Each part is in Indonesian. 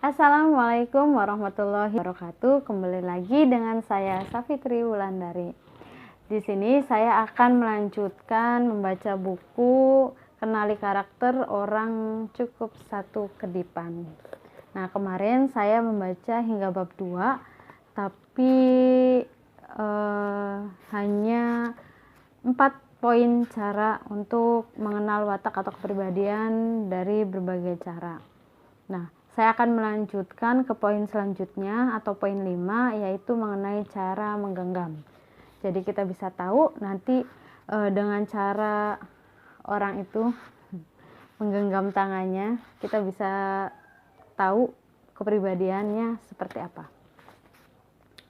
Assalamualaikum warahmatullahi wabarakatuh. Kembali lagi dengan saya Safitri Wulandari. Di sini saya akan melanjutkan membaca buku Kenali Karakter Orang Cukup Satu Kedipan. Nah, kemarin saya membaca hingga bab 2, tapi hanya 4 poin cara untuk mengenal watak atau kepribadian dari berbagai cara. Nah, saya akan melanjutkan ke poin selanjutnya atau poin 5, yaitu mengenai cara menggenggam. Jadi kita bisa tahu nanti dengan cara orang itu menggenggam tangannya, kita bisa tahu kepribadiannya seperti apa.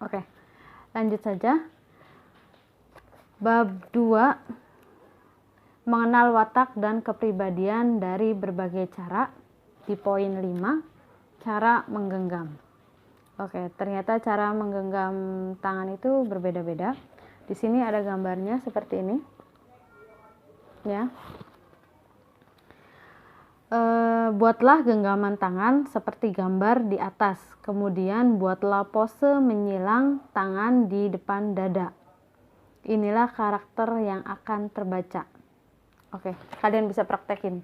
Oke, lanjut saja. Bab 2, mengenal watak dan kepribadian dari berbagai cara. Di poin 5, cara menggenggam. Oke, ternyata cara menggenggam tangan itu berbeda-beda. Di sini ada gambarnya seperti ini. Ya. Buatlah genggaman tangan seperti gambar di atas. Kemudian buatlah pose menyilang tangan di depan dada. Inilah karakter yang akan terbaca. Oke, kalian bisa praktekin.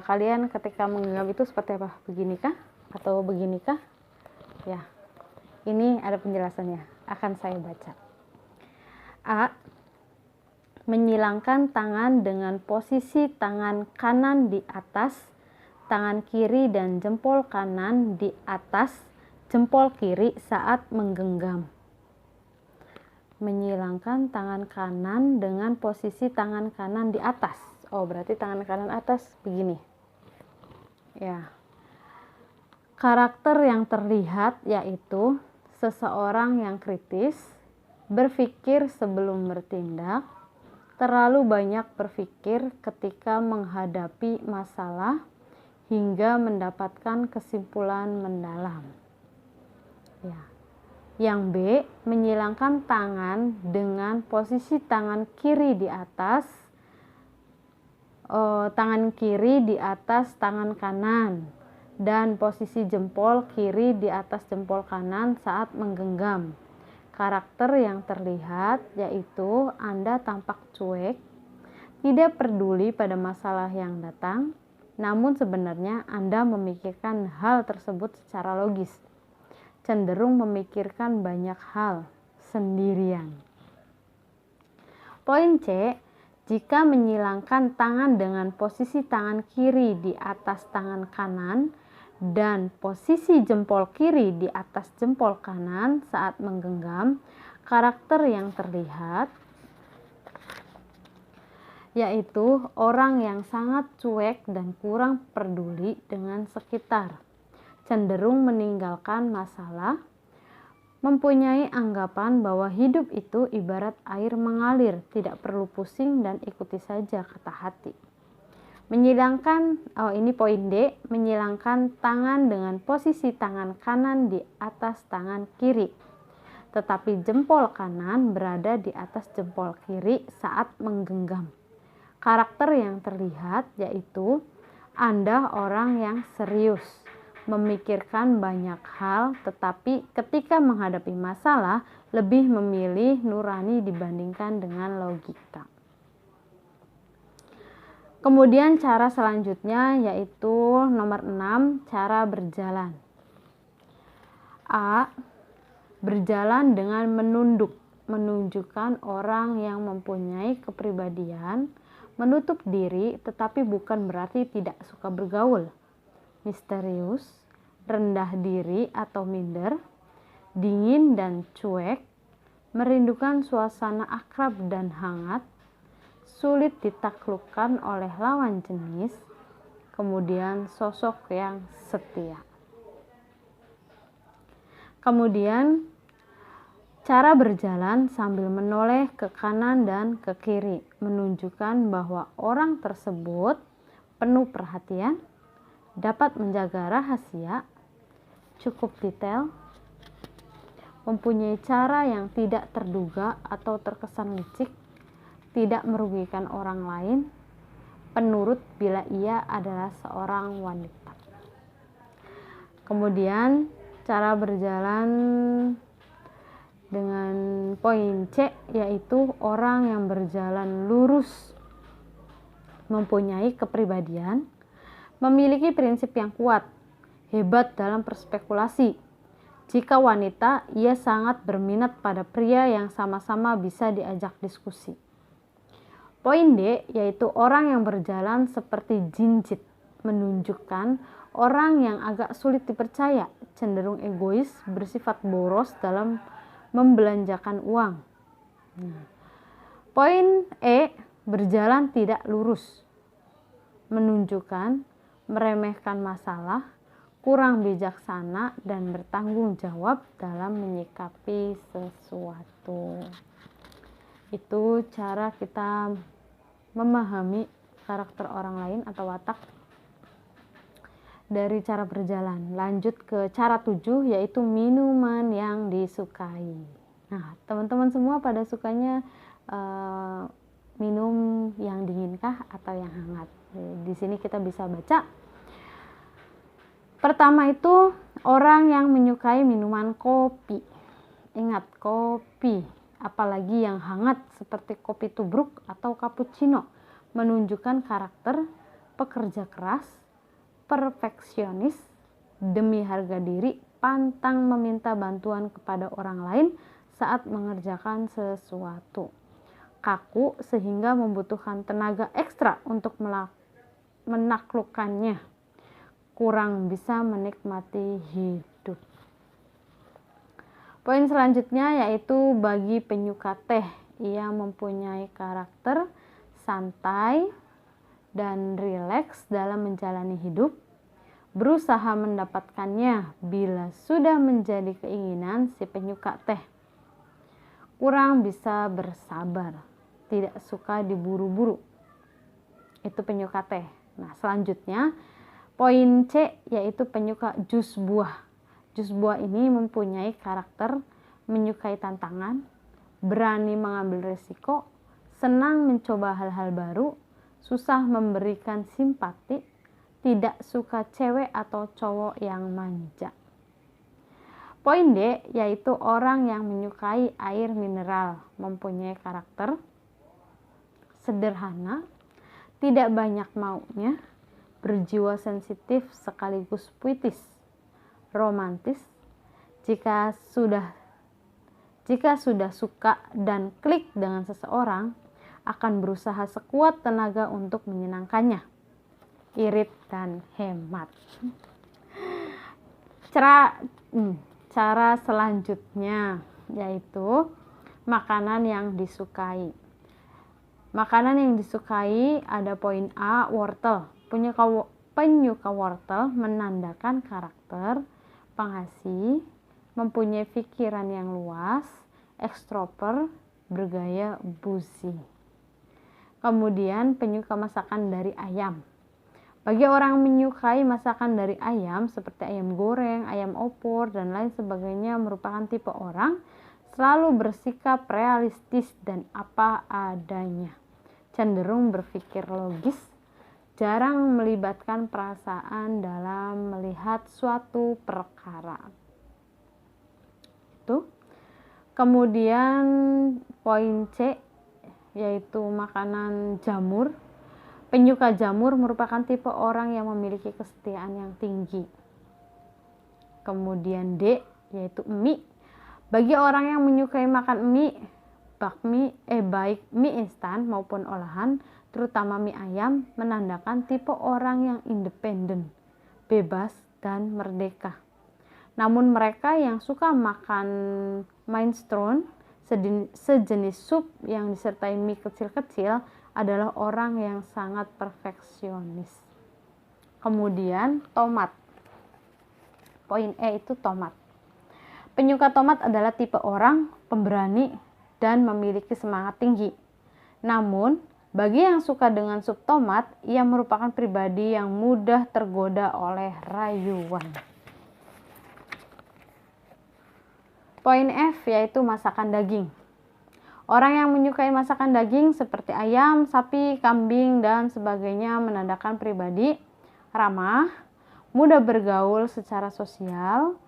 Kalian ketika menggenggam itu seperti apa? Beginikah? Atau beginikah? Ya, ini ada penjelasannya. Akan saya baca. A. Menyilangkan tangan dengan posisi tangan kanan di atas, tangan kiri dan jempol kanan di atas jempol kiri saat menggenggam. Menyilangkan tangan kanan dengan posisi tangan kanan di atas. Oh, berarti tangan kanan atas begini. Ya. Karakter yang terlihat yaitu seseorang yang kritis, berpikir sebelum bertindak, terlalu banyak berpikir ketika menghadapi masalah, hingga mendapatkan kesimpulan mendalam. Ya. Yang B, menyilangkan tangan dengan posisi tangan kiri di atas, tangan kiri di atas tangan kanan, dan posisi jempol kiri di atas jempol kanan saat menggenggam. Karakter yang terlihat yaitu Anda tampak cuek, tidak peduli pada masalah yang datang, namun sebenarnya Anda memikirkan hal tersebut secara logis, cenderung memikirkan banyak hal sendirian. Poin C, jika menyilangkan tangan dengan posisi tangan kiri di atas tangan kanan dan posisi jempol kiri di atas jempol kanan saat menggenggam, karakter yang terlihat yaitu orang yang sangat cuek dan kurang peduli dengan sekitar, cenderung meninggalkan masalah, mempunyai anggapan bahwa hidup itu ibarat air mengalir, tidak perlu pusing dan ikuti saja kata hati. Menyilangkan, ini poin D, menyilangkan tangan dengan posisi tangan kanan di atas tangan kiri, tetapi jempol kanan berada di atas jempol kiri saat menggenggam. Karakter yang terlihat yaitu Anda orang yang serius, memikirkan banyak hal, tetapi ketika menghadapi masalah lebih memilih nurani dibandingkan dengan logika. Kemudian cara selanjutnya yaitu nomor 6, cara berjalan. A. Berjalan dengan menunduk, menunjukkan orang yang mempunyai kepribadian menutup diri, tetapi bukan berarti tidak suka bergaul, misterius, rendah diri atau minder, dingin dan cuek, merindukan suasana akrab dan hangat, sulit ditaklukkan oleh lawan jenis, kemudian sosok yang setia. Kemudian cara berjalan sambil menoleh ke kanan dan ke kiri, menunjukkan bahwa orang tersebut penuh perhatian, dapat menjaga rahasia, cukup detail, mempunyai cara yang tidak terduga atau terkesan licik, tidak merugikan orang lain, penurut bila ia adalah seorang wanita. Kemudian cara berjalan dengan poin C, yaitu orang yang berjalan lurus, mempunyai kepribadian, memiliki prinsip yang kuat, hebat dalam berspekulasi. Jika wanita, ia sangat berminat pada pria yang sama-sama bisa diajak diskusi. Poin D, yaitu orang yang berjalan seperti jinjit, menunjukkan orang yang agak sulit dipercaya, cenderung egois, bersifat boros dalam membelanjakan uang. Poin E, berjalan tidak lurus, menunjukkan meremehkan masalah, kurang bijaksana, dan bertanggung jawab dalam menyikapi sesuatu. Itu cara kita memahami karakter orang lain atau watak dari cara berjalan. Lanjut ke cara 7, yaitu minuman yang disukai. Nah, teman-teman semua pada sukanya minum yang dinginkah atau yang hangat? Di sini kita bisa baca. Pertama itu orang yang menyukai minuman kopi. Ingat, kopi, apalagi yang hangat seperti kopi tubruk atau cappuccino, menunjukkan karakter pekerja keras, perfeksionis, demi harga diri, pantang meminta bantuan kepada orang lain saat mengerjakan sesuatu. Kaku sehingga membutuhkan tenaga ekstra untuk menaklukkannya. Kurang bisa menikmati hidup. Poin selanjutnya yaitu bagi penyuka teh, ia mempunyai karakter santai dan rileks dalam menjalani hidup, berusaha mendapatkannya bila sudah menjadi keinginan si penyuka teh. Kurang bisa bersabar, tidak suka diburu-buru. Itu penyuka teh. Nah, selanjutnya poin C, yaitu penyuka jus buah. Jus buah ini mempunyai karakter menyukai tantangan, berani mengambil risiko, senang mencoba hal-hal baru, susah memberikan simpati, tidak suka cewek atau cowok yang manja. Poin D, yaitu orang yang menyukai air mineral, mempunyai karakter sederhana, tidak banyak maunya, berjiwa sensitif sekaligus puitis, romantis. Jika sudah suka dan klik dengan seseorang, akan berusaha sekuat tenaga untuk menyenangkannya. Irit dan hemat. Cara selanjutnya yaitu makanan yang disukai. Makanan yang disukai ada poin A, wortel. Penyuka wortel menandakan karakter pengasih, mempunyai pikiran yang luas, ekstrovert, bergaya busi. Kemudian penyuka masakan dari ayam. Bagi orang menyukai masakan dari ayam seperti ayam goreng, ayam opor, dan lain sebagainya merupakan tipe orang selalu bersikap realistis dan apa adanya. Cenderung berpikir logis, jarang melibatkan perasaan dalam melihat suatu perkara. Itu. Kemudian poin C, yaitu makanan jamur. Penyuka jamur merupakan tipe orang yang memiliki kesetiaan yang tinggi. Kemudian D, yaitu mie. Bagi orang yang menyukai makan mie, baik mie instan maupun olahan, terutama mie ayam, menandakan tipe orang yang independen, bebas, dan merdeka. Namun mereka yang suka makan minestrone, sejenis sup yang disertai mie kecil-kecil, adalah orang yang sangat perfeksionis. Kemudian tomat. Poin E itu tomat. Penyuka tomat adalah tipe orang pemberani dan memiliki semangat tinggi. Namun, bagi yang suka dengan sup tomat, ia merupakan pribadi yang mudah tergoda oleh rayuan. Poin F, yaitu masakan daging. Orang yang menyukai masakan daging seperti ayam, sapi, kambing, dan sebagainya menandakan pribadi ramah, mudah bergaul secara sosial,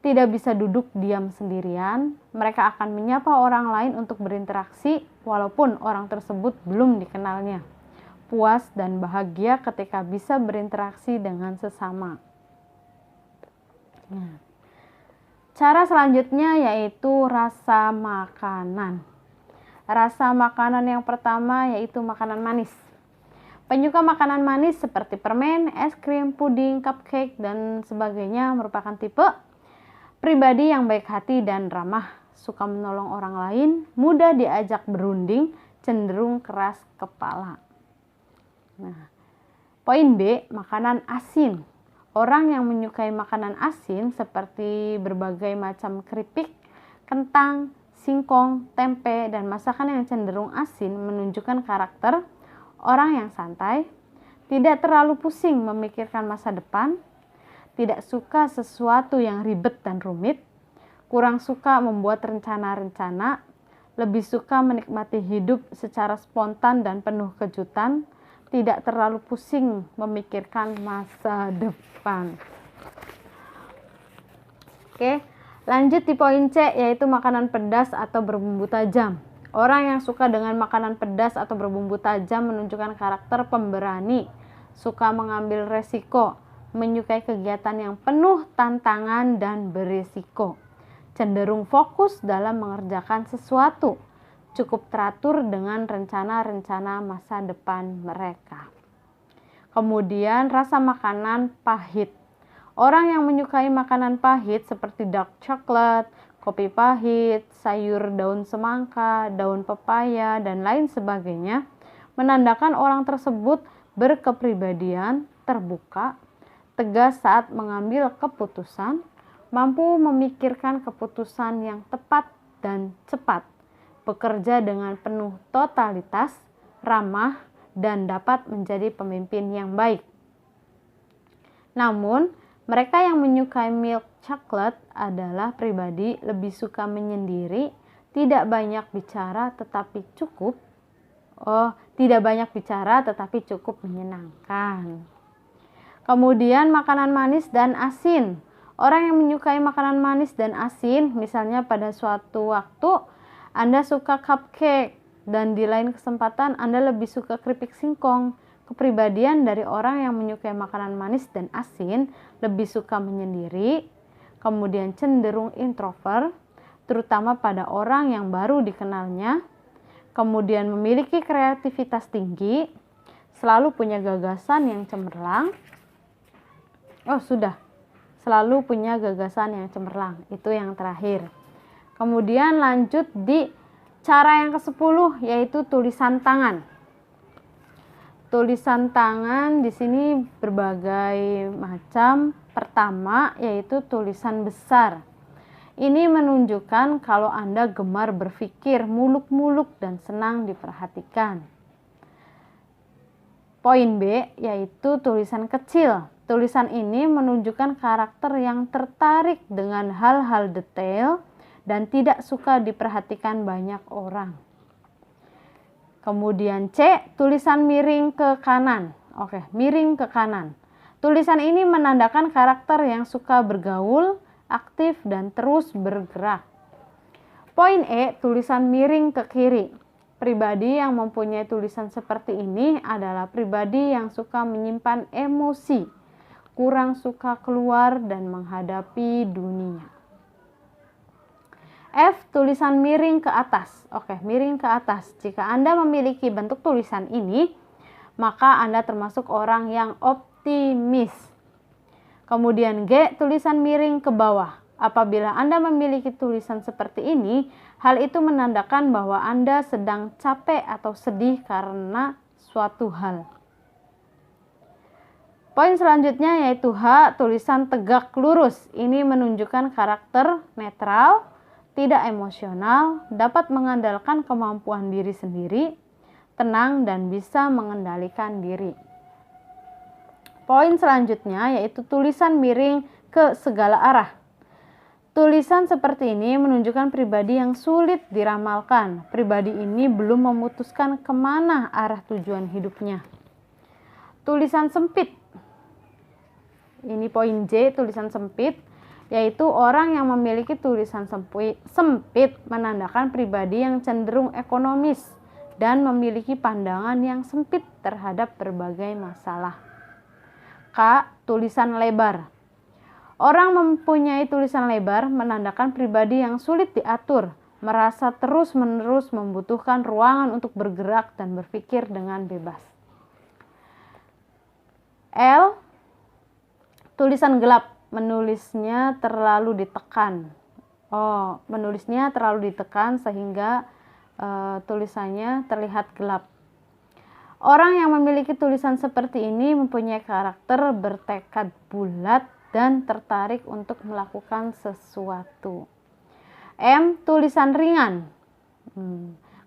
tidak bisa duduk diam sendirian. Mereka akan menyapa orang lain untuk berinteraksi walaupun orang tersebut belum dikenalnya. Puas dan bahagia ketika bisa berinteraksi dengan sesama. Nah, cara selanjutnya yaitu rasa makanan. Rasa makanan yang pertama yaitu makanan manis. Penyuka makanan manis seperti permen, es krim, puding, cupcake, dan sebagainya merupakan tipe pribadi yang baik hati dan ramah, suka menolong orang lain, mudah diajak berunding, cenderung keras kepala. Nah, poin B, makanan asin. Orang yang menyukai makanan asin seperti berbagai macam keripik, kentang, singkong, tempe, dan masakan yang cenderung asin menunjukkan karakter orang yang santai, tidak terlalu pusing memikirkan masa depan, tidak suka sesuatu yang ribet dan rumit, kurang suka membuat rencana-rencana, lebih suka menikmati hidup secara spontan dan penuh kejutan, tidak terlalu pusing memikirkan masa depan. Oke, lanjut di poin C yaitu makanan pedas atau berbumbu tajam. Orang yang suka dengan makanan pedas atau berbumbu tajam menunjukkan karakter pemberani, suka mengambil resiko, menyukai kegiatan yang penuh tantangan dan berisiko, cenderung fokus dalam mengerjakan sesuatu, cukup teratur dengan rencana-rencana masa depan mereka. Kemudian rasa makanan pahit. Orang yang menyukai makanan pahit seperti dark chocolate, kopi pahit, sayur daun semangka, daun pepaya, dan lain sebagainya, menandakan orang tersebut berkepribadian terbuka, tegas saat mengambil keputusan, mampu memikirkan keputusan yang tepat dan cepat, bekerja dengan penuh totalitas, ramah, dan dapat menjadi pemimpin yang baik. Namun, mereka yang menyukai milk chocolate adalah pribadi lebih suka menyendiri, tidak banyak bicara tetapi cukup menyenangkan. Kemudian makanan manis dan asin. Orang yang menyukai makanan manis dan asin, misalnya pada suatu waktu Anda suka cupcake dan di lain kesempatan Anda lebih suka keripik singkong. Kepribadian dari orang yang menyukai makanan manis dan asin lebih suka menyendiri, kemudian cenderung introvert, terutama pada orang yang baru dikenalnya, kemudian memiliki kreativitas tinggi, selalu punya gagasan yang cemerlang. Selalu punya gagasan yang cemerlang. Itu yang terakhir. Kemudian lanjut di cara yang ke-10 yaitu tulisan tangan. Tulisan tangan di sini berbagai macam. Pertama yaitu tulisan besar. Ini menunjukkan kalau Anda gemar berpikir muluk-muluk dan senang diperhatikan. Poin B yaitu tulisan kecil. Tulisan ini menunjukkan karakter yang tertarik dengan hal-hal detail dan tidak suka diperhatikan banyak orang. Kemudian C, tulisan miring ke kanan. Miring ke kanan. Tulisan ini menandakan karakter yang suka bergaul, aktif, dan terus bergerak. Poin E, tulisan miring ke kiri. Pribadi yang mempunyai tulisan seperti ini adalah pribadi yang suka menyimpan emosi, kurang suka keluar dan menghadapi dunia. F, tulisan miring ke atas. Miring ke atas. Jika Anda memiliki bentuk tulisan ini, maka Anda termasuk orang yang optimis. Kemudian G, tulisan miring ke bawah. Apabila Anda memiliki tulisan seperti ini, hal itu menandakan bahwa Anda sedang capek atau sedih karena suatu hal. Poin selanjutnya yaitu H, tulisan tegak lurus. Ini menunjukkan karakter netral, tidak emosional, dapat mengandalkan kemampuan diri sendiri, tenang, dan bisa mengendalikan diri. Poin selanjutnya yaitu tulisan miring ke segala arah. Tulisan seperti ini menunjukkan pribadi yang sulit diramalkan. Pribadi ini belum memutuskan kemana arah tujuan hidupnya. Tulisan sempit. Ini poin J, tulisan sempit, yaitu orang yang memiliki tulisan sempit menandakan pribadi yang cenderung ekonomis dan memiliki pandangan yang sempit terhadap berbagai masalah. K. Tulisan lebar. Orang mempunyai tulisan lebar menandakan pribadi yang sulit diatur, merasa terus-menerus membutuhkan ruangan untuk bergerak dan berpikir dengan bebas. L. Tulisan gelap. Menulisnya terlalu ditekan. Menulisnya terlalu ditekan sehingga tulisannya terlihat gelap. Orang yang memiliki tulisan seperti ini mempunyai karakter bertekad bulat dan tertarik untuk melakukan sesuatu. M. Tulisan ringan.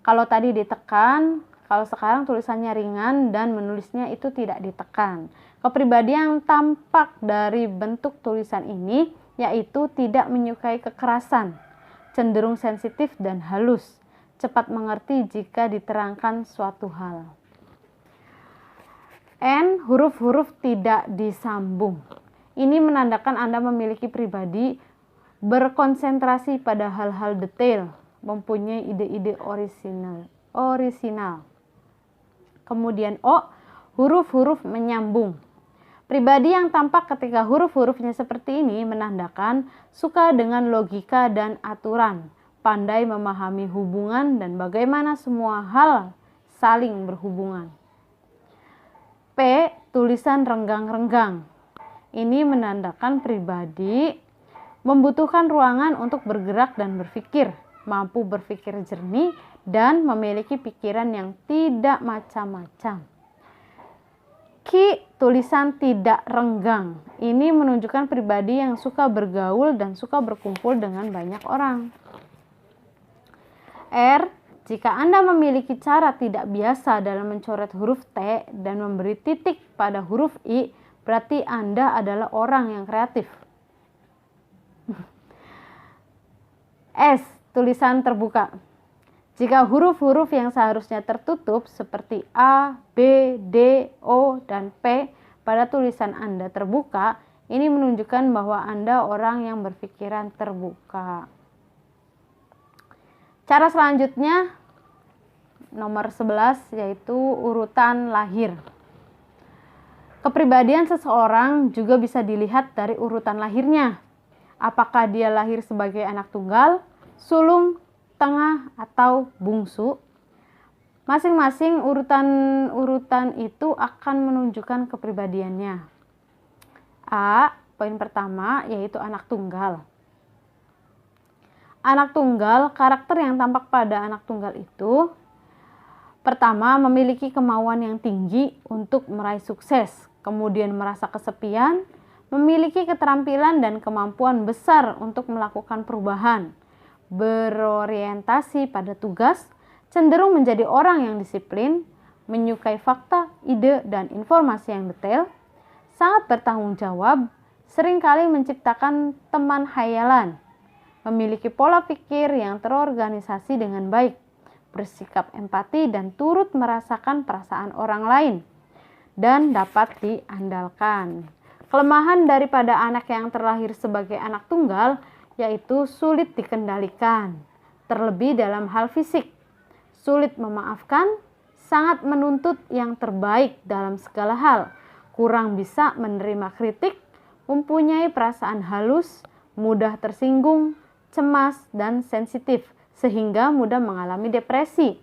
Kalau tadi ditekan, kalau sekarang tulisannya ringan dan menulisnya itu tidak ditekan. Kepribadian yang tampak dari bentuk tulisan ini yaitu tidak menyukai kekerasan, cenderung sensitif dan halus, cepat mengerti jika diterangkan suatu hal. N. Huruf-huruf tidak disambung. Ini menandakan Anda memiliki pribadi berkonsentrasi pada hal-hal detail, mempunyai ide-ide orisinal. Kemudian O. Huruf-huruf menyambung. Pribadi yang tampak ketika huruf-hurufnya seperti ini menandakan suka dengan logika dan aturan, pandai memahami hubungan dan bagaimana semua hal saling berhubungan. P. Tulisan renggang-renggang. Ini menandakan pribadi membutuhkan ruangan untuk bergerak dan berpikir, mampu berpikir jernih dan memiliki pikiran yang tidak macam-macam. Q. Tulisan tidak renggang. Ini menunjukkan pribadi yang suka bergaul dan suka berkumpul dengan banyak orang. R. Jika Anda memiliki cara tidak biasa dalam mencoret huruf T dan memberi titik pada huruf I, berarti Anda adalah orang yang kreatif. S. Tulisan terbuka. Jika huruf-huruf yang seharusnya tertutup seperti A, B, D, O, dan P pada tulisan Anda terbuka, ini menunjukkan bahwa Anda orang yang berpikiran terbuka. Cara selanjutnya nomor 11 yaitu urutan lahir. Kepribadian seseorang juga bisa dilihat dari urutan lahirnya. Apakah dia lahir sebagai anak tunggal, sulung, tengah, atau bungsu? Masing-masing urutan itu akan menunjukkan kepribadiannya. A. Poin pertama yaitu anak tunggal. Anak tunggal, karakter yang tampak pada anak tunggal itu pertama, memiliki kemauan yang tinggi untuk meraih sukses, kemudian merasa kesepian, memiliki keterampilan dan kemampuan besar untuk melakukan perubahan, berorientasi pada tugas, cenderung menjadi orang yang disiplin, menyukai fakta, ide, dan informasi yang detail, sangat bertanggung jawab, seringkali menciptakan teman hayalan, memiliki pola pikir yang terorganisasi dengan baik, bersikap empati dan turut merasakan perasaan orang lain, dan dapat diandalkan. Kelemahan daripada anak yang terlahir sebagai anak tunggal yaitu sulit dikendalikan, terlebih dalam hal fisik, sulit memaafkan, sangat menuntut yang terbaik dalam segala hal, kurang bisa menerima kritik, mempunyai perasaan halus, mudah tersinggung, cemas, dan sensitif, sehingga mudah mengalami depresi.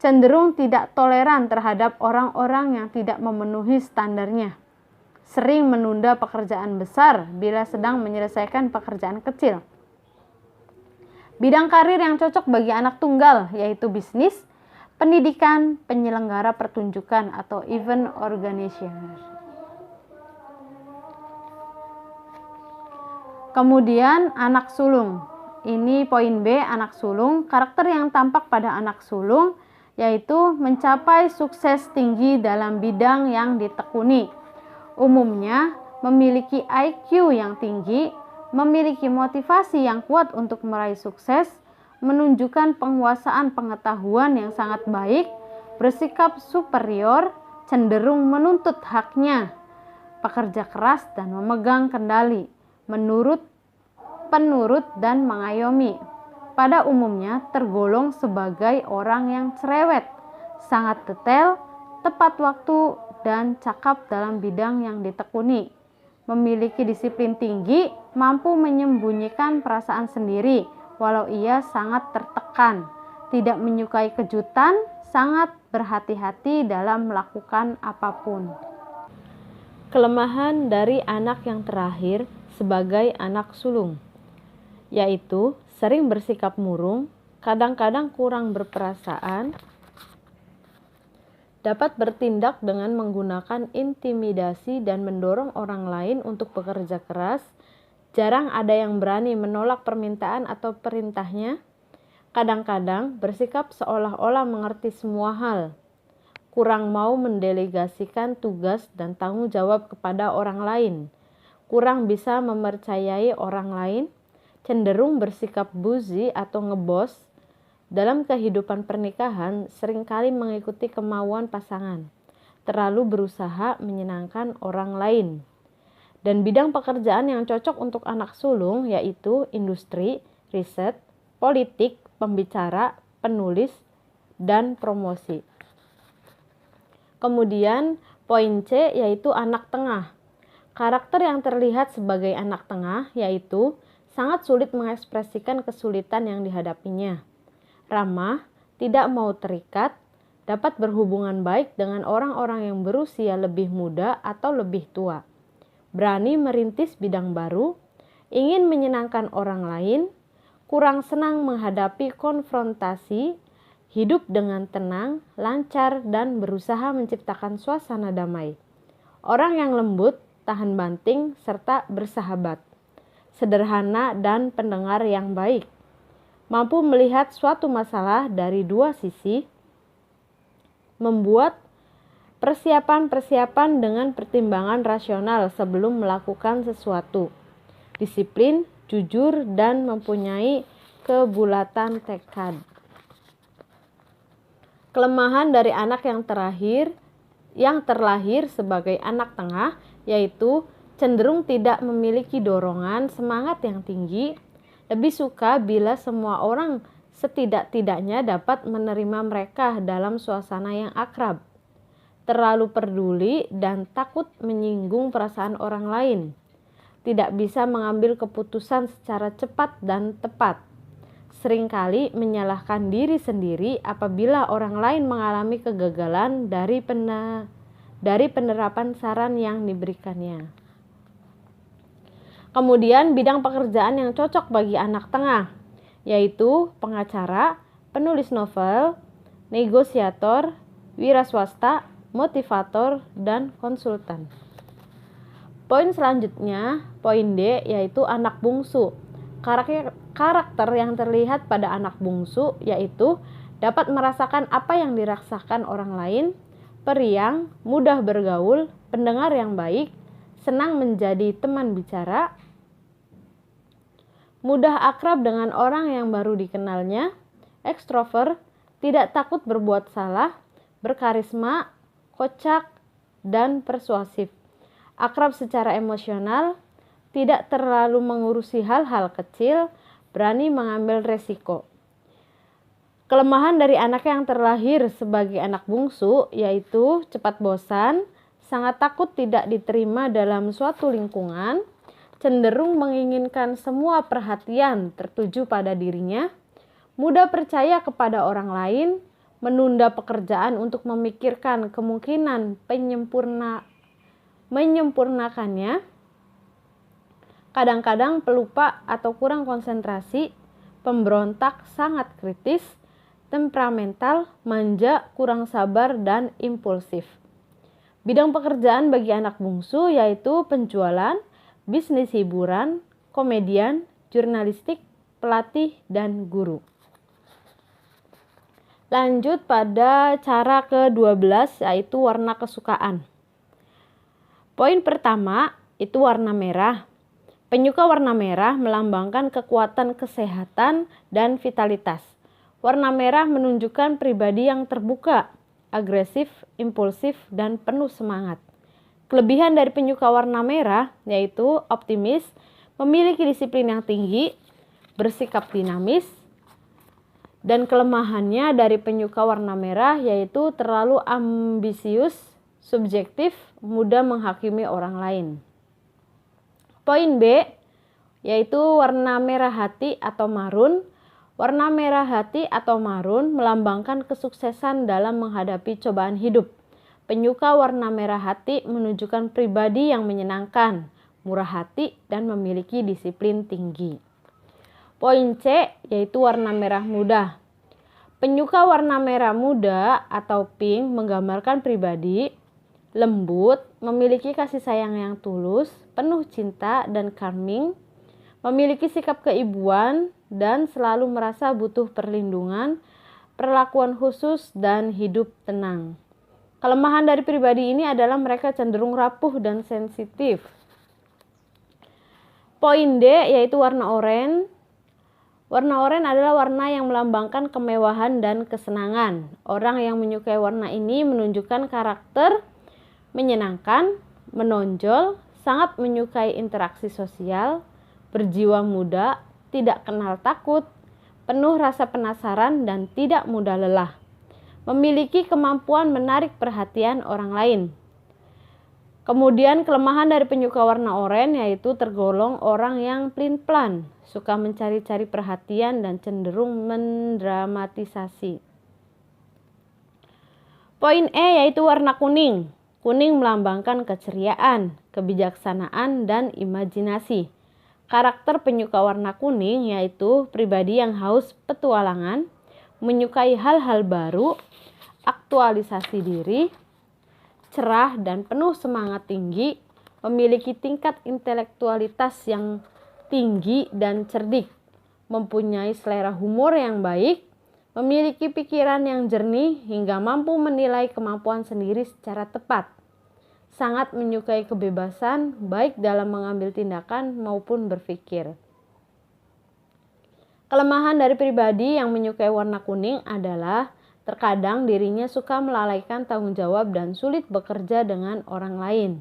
Cenderung tidak toleran terhadap orang-orang yang tidak memenuhi standarnya. Sering menunda pekerjaan besar bila sedang menyelesaikan pekerjaan kecil. Bidang karir yang cocok bagi anak tunggal yaitu bisnis, pendidikan, penyelenggara pertunjukan atau event organizer. Kemudian anak sulung. Ini poin B, anak sulung. Karakter yang tampak pada anak sulung yaitu mencapai sukses tinggi dalam bidang yang ditekuni. Umumnya memiliki IQ yang tinggi, memiliki motivasi yang kuat untuk meraih sukses, menunjukkan penguasaan pengetahuan yang sangat baik, bersikap superior, cenderung menuntut haknya, pekerja keras dan memegang kendali, penurut dan mengayomi. Pada umumnya tergolong sebagai orang yang cerewet, sangat detail, tepat waktu, dan cakap dalam bidang yang ditekuni. Memiliki disiplin tinggi, mampu menyembunyikan perasaan sendiri walau ia sangat tertekan, tidak menyukai kejutan, sangat berhati-hati dalam melakukan apapun. Kelemahan dari anak yang terakhir sebagai anak sulung, yaitu sering bersikap murung, kadang-kadang kurang berperasaan, dapat bertindak dengan menggunakan intimidasi dan mendorong orang lain untuk bekerja keras, jarang ada yang berani menolak permintaan atau perintahnya, kadang-kadang bersikap seolah-olah mengerti semua hal, kurang mau mendelegasikan tugas dan tanggung jawab kepada orang lain, kurang bisa mempercayai orang lain, cenderung bersikap buzi atau ngebos. Dalam kehidupan pernikahan seringkali mengikuti kemauan pasangan, terlalu berusaha menyenangkan orang lain. Dan bidang pekerjaan yang cocok untuk anak sulung yaitu industri, riset, politik, pembicara, penulis, dan promosi. Kemudian poin C yaitu anak tengah. Karakter yang terlihat sebagai anak tengah yaitu sangat sulit mengekspresikan kesulitan yang dihadapinya. Ramah, tidak mau terikat, dapat berhubungan baik dengan orang-orang yang berusia lebih muda atau lebih tua. Berani merintis bidang baru, ingin menyenangkan orang lain, kurang senang menghadapi konfrontasi, hidup dengan tenang, lancar, dan berusaha menciptakan suasana damai. Orang yang lembut, tahan banting, serta bersahabat. Sederhana dan pendengar yang baik. Mampu melihat suatu masalah dari dua sisi, membuat persiapan-persiapan dengan pertimbangan rasional sebelum melakukan sesuatu, disiplin, jujur, dan mempunyai kebulatan tekad. Kelemahan dari anak yang terlahir sebagai anak tengah yaitu cenderung tidak memiliki dorongan semangat yang tinggi, lebih suka bila semua orang setidak-tidaknya dapat menerima mereka dalam suasana yang akrab, terlalu peduli dan takut menyinggung perasaan orang lain, tidak bisa mengambil keputusan secara cepat dan tepat, seringkali menyalahkan diri sendiri apabila orang lain mengalami kegagalan dari penerapan saran yang diberikannya. Kemudian bidang pekerjaan yang cocok bagi anak tengah, yaitu pengacara, penulis novel, negosiator, wira swasta, motivator, dan konsultan. Poin selanjutnya, poin D, yaitu anak bungsu. Karakter yang terlihat pada anak bungsu yaitu dapat merasakan apa yang dirasakan orang lain, periang, mudah bergaul, pendengar yang baik, senang menjadi teman bicara, mudah akrab dengan orang yang baru dikenalnya, ekstrovert, tidak takut berbuat salah, berkarisma, kocak, dan persuasif, akrab secara emosional, tidak terlalu mengurusi hal-hal kecil, berani mengambil resiko. Kelemahan dari anak yang terlahir sebagai anak bungsu yaitu cepat bosan, sangat takut tidak diterima dalam suatu lingkungan, cenderung menginginkan semua perhatian tertuju pada dirinya, mudah percaya kepada orang lain, menunda pekerjaan untuk memikirkan kemungkinan menyempurnakannya, kadang-kadang pelupa atau kurang konsentrasi, pemberontak, sangat kritis, temperamental, manja, kurang sabar, dan impulsif. Bidang pekerjaan bagi anak bungsu yaitu penjualan, bisnis hiburan, komedian, jurnalistik, pelatih, dan guru. Lanjut pada cara ke-12 yaitu warna kesukaan. Poin pertama itu warna merah. Penyuka warna merah melambangkan kekuatan kesehatan dan vitalitas. Warna merah menunjukkan pribadi yang terbuka, agresif, impulsif, dan penuh semangat. Kelebihan dari penyuka warna merah yaitu optimis, memiliki disiplin yang tinggi, bersikap dinamis. Dan kelemahannya dari penyuka warna merah yaitu terlalu ambisius, subjektif, mudah menghakimi orang lain. Poin B yaitu warna merah hati atau marun. Warna merah hati atau marun melambangkan kesuksesan dalam menghadapi cobaan hidup. Penyuka warna merah hati menunjukkan pribadi yang menyenangkan, murah hati, dan memiliki disiplin tinggi. Poin C yaitu warna merah muda. Penyuka warna merah muda atau pink menggambarkan pribadi lembut, memiliki kasih sayang yang tulus, penuh cinta dan charming, memiliki sikap keibuan dan selalu merasa butuh perlindungan, perlakuan khusus, dan hidup tenang. Kelemahan dari pribadi ini adalah mereka cenderung rapuh dan sensitif. Poin D yaitu warna oranye. Warna oranye adalah warna yang melambangkan kemewahan dan kesenangan. Orang yang menyukai warna ini menunjukkan karakter menyenangkan, menonjol, sangat menyukai interaksi sosial, berjiwa muda, tidak kenal takut, penuh rasa penasaran, dan tidak mudah lelah. Memiliki kemampuan menarik perhatian orang lain. Kemudian kelemahan dari penyuka warna oranye yaitu tergolong orang yang pelin-pelan, suka mencari-cari perhatian dan cenderung mendramatisasi. Poin E yaitu warna kuning. Kuning melambangkan keceriaan, kebijaksanaan, dan imajinasi. Karakter penyuka warna kuning yaitu pribadi yang haus petualangan, menyukai hal-hal baru, aktualisasi diri, cerah dan penuh semangat tinggi, memiliki tingkat intelektualitas yang tinggi dan cerdik, mempunyai selera humor yang baik, memiliki pikiran yang jernih hingga mampu menilai kemampuan sendiri secara tepat. Sangat menyukai kebebasan baik dalam mengambil tindakan maupun berpikir. Kelemahan dari pribadi yang menyukai warna kuning adalah terkadang dirinya suka melalaikan tanggung jawab dan sulit bekerja dengan orang lain.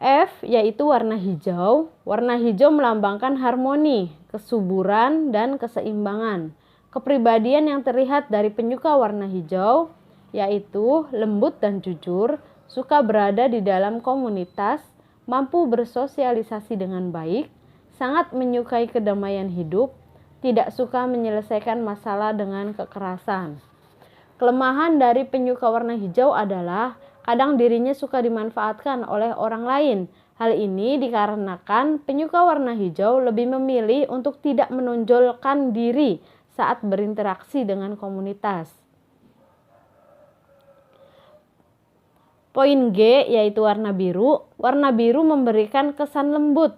F yaitu warna hijau. Warna hijau melambangkan harmoni, kesuburan, dan keseimbangan. Kepribadian yang terlihat dari penyuka warna hijau yaitu lembut dan jujur, suka berada di dalam komunitas, mampu bersosialisasi dengan baik, sangat menyukai kedamaian hidup, tidak suka menyelesaikan masalah dengan kekerasan. Kelemahan dari penyuka warna hijau adalah kadang dirinya suka dimanfaatkan oleh orang lain. Hal ini dikarenakan penyuka warna hijau lebih memilih untuk tidak menonjolkan diri saat berinteraksi dengan komunitas. Poin G yaitu warna biru. Warna biru memberikan kesan lembut,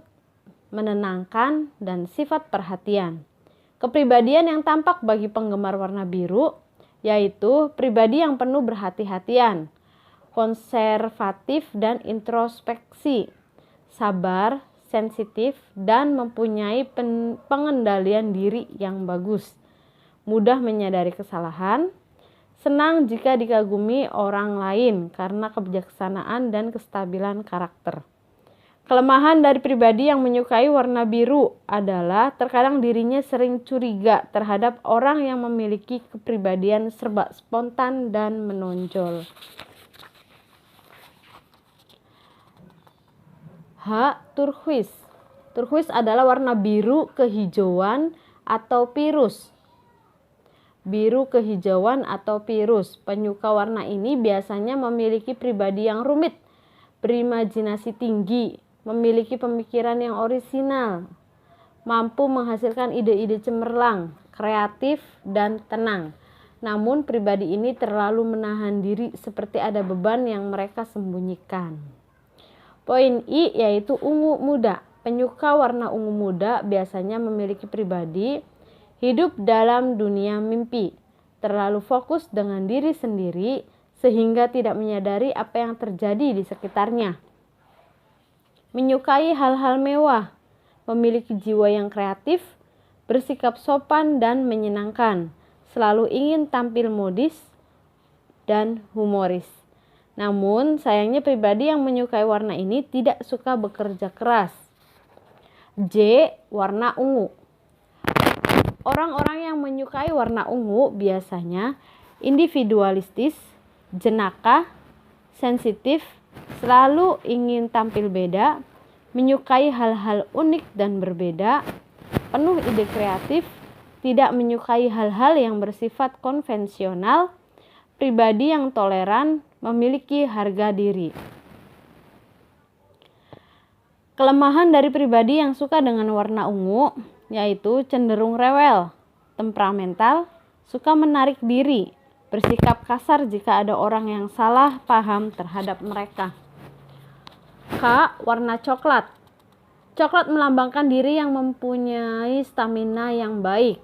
menenangkan, dan sifat perhatian. Kepribadian yang tampak bagi penggemar warna biru yaitu pribadi yang penuh berhati-hatian, konservatif dan introspeksi, sabar, sensitif, dan mempunyai pengendalian diri yang bagus, mudah menyadari kesalahan, senang jika dikagumi orang lain karena kebijaksanaan dan kestabilan karakter. Kelemahan dari pribadi yang menyukai warna biru adalah terkadang dirinya sering curiga terhadap orang yang memiliki kepribadian serba spontan dan menonjol. H. Turquoise. Turquoise adalah warna biru kehijauan atau pirus. Biru kehijauan atau pirus. Penyuka warna ini biasanya memiliki pribadi yang rumit, berimajinasi tinggi, memiliki pemikiran yang orisinal, mampu menghasilkan ide-ide cemerlang, kreatif, dan tenang. Namun pribadi ini terlalu menahan diri seperti ada beban yang mereka sembunyikan. Poin I yaitu ungu muda. Penyuka warna ungu muda biasanya memiliki pribadi hidup dalam dunia mimpi, terlalu fokus dengan diri sendiri sehingga tidak menyadari apa yang terjadi di sekitarnya. Menyukai hal-hal mewah, memiliki jiwa yang kreatif, bersikap sopan dan menyenangkan, selalu ingin tampil modis dan humoris. Namun, sayangnya pribadi yang menyukai warna ini tidak suka bekerja keras. J. Warna ungu. Orang-orang yang menyukai warna ungu biasanya individualistis, jenaka, sensitif, selalu ingin tampil beda, menyukai hal-hal unik dan berbeda, penuh ide kreatif, tidak menyukai hal-hal yang bersifat konvensional, pribadi yang toleran, memiliki harga diri. Kelemahan dari pribadi yang suka dengan warna ungu yaitu cenderung rewel, temperamental, suka menarik diri, bersikap kasar jika ada orang yang salah paham terhadap mereka. K. Warna coklat. Coklat melambangkan diri yang mempunyai stamina yang baik.